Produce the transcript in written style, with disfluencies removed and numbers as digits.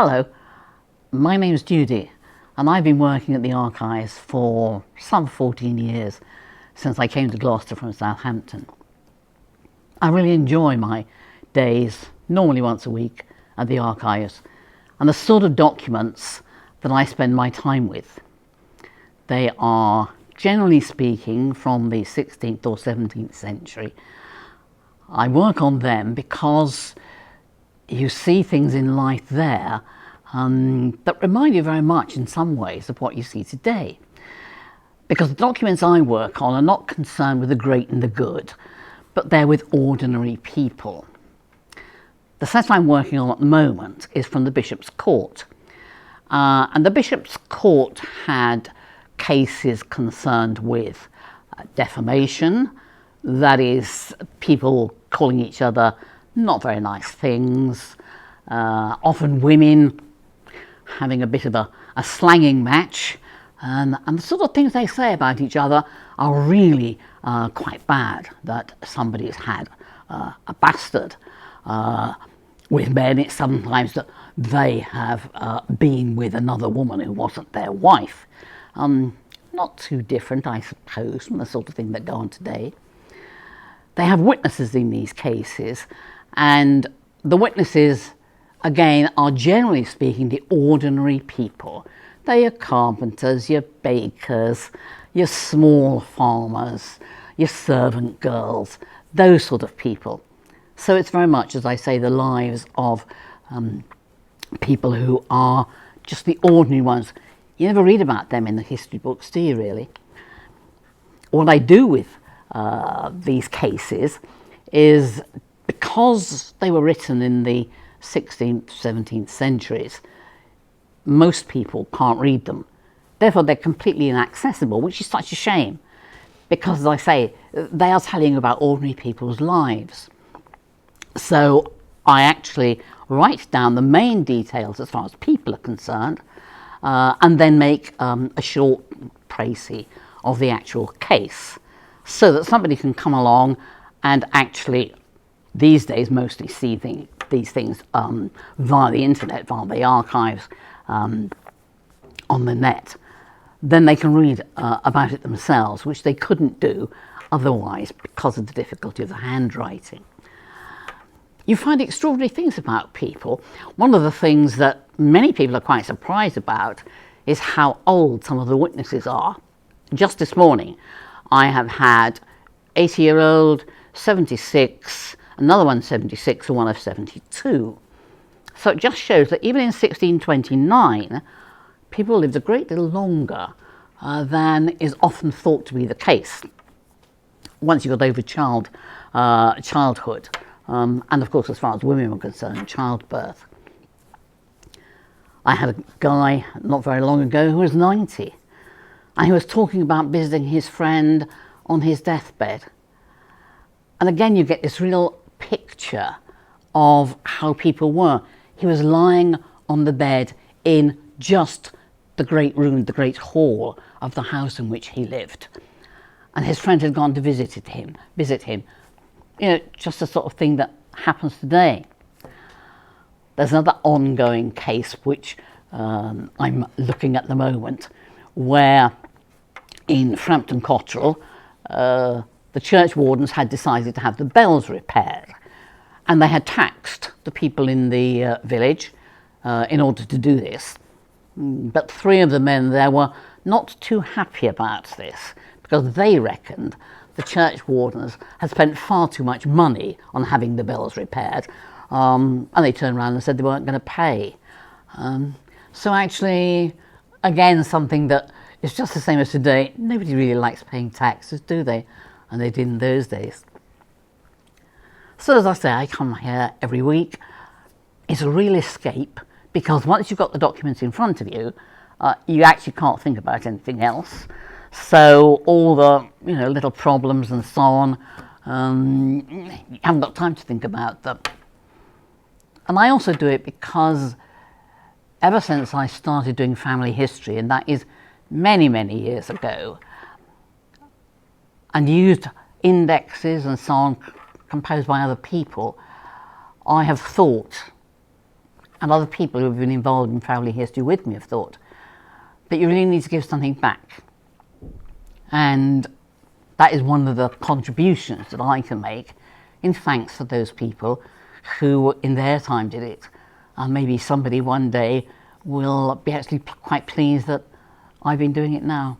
Hello, my name's Judy and I've been working at the archives for some 14 years since I came to Gloucester from Southampton. I really enjoy my days, normally once a week, at the archives and the sort of documents that I spend my time with. They are, generally speaking, from the 16th or 17th century. I work on them because you see things in life there that remind you very much in some ways of what you see today. Because the documents I work on are not concerned with the great and the good, but they're with ordinary people. The set I'm working on at the moment is from the Bishop's Court. And the Bishop's Court had cases concerned with defamation, that is, people calling each other not very nice things, often women having a bit of a slanging match, and the sort of things they say about each other are really quite bad. That somebody's had a bastard with men, it's sometimes that they have been with another woman who wasn't their wife. Not too different, I suppose, from the sort of thing that go on today. They have witnesses in these cases, and the witnesses, again, are generally speaking the ordinary people. They're your carpenters, your bakers, your small farmers, your servant girls, those sort of people. So it's very much, as I say, the lives of people who are just the ordinary ones. You never read about them in the history books, do you really? What I do with these cases is, because they were written in the 16th, 17th centuries, most people can't read them. Therefore, they're completely inaccessible, which is such a shame, because, as I say, they are telling about ordinary people's lives. So I actually write down the main details as far as people are concerned, and then make a short précis of the actual case, so that somebody can come along and actually, these days, mostly see these things via the internet, via the archives, on the net. Then they can read about it themselves, which they couldn't do otherwise because of the difficulty of the handwriting. You find extraordinary things about people. One of the things that many people are quite surprised about is how old some of the witnesses are. Just this morning, I have had 80-year-old, 76, another one 76, and one of 72. So it just shows that even in 1629, people lived a great deal longer than is often thought to be the case once you got over childhood, and of course, as far as women were concerned, childbirth. I had a guy not very long ago who was 90, and he was talking about visiting his friend on his deathbed. And again, you get this real picture of how people were. He was lying on the bed in just the great room, the great hall of the house in which he lived. And his friend had gone to visit him. You know, just the sort of thing that happens today. There's another ongoing case which I'm looking at the moment, where in Frampton Cotterell, the church wardens had decided to have the bells repaired, and they had taxed the people in the village in order to do this. But three of the men there were not too happy about this, because they reckoned the church wardens had spent far too much money on having the bells repaired, and they turned around and said they weren't going to pay. So actually, again, something that is just the same as today. Nobody really likes paying taxes, do they? And they did in those days. So as I say, I come here every week. It's a real escape, because once you've got the documents in front of you, you actually can't think about anything else. So all the little problems and so on, you haven't got time to think about them. And I also do it because ever since I started doing family history, and that is many, many years ago, and used indexes and so on composed by other people, I have thought and other people who have been involved in family history with me have thought that you really need to give something back. And that is one of the contributions that I can make in thanks for those people who in their time did it. And maybe somebody one day will be actually quite pleased that I've been doing it now.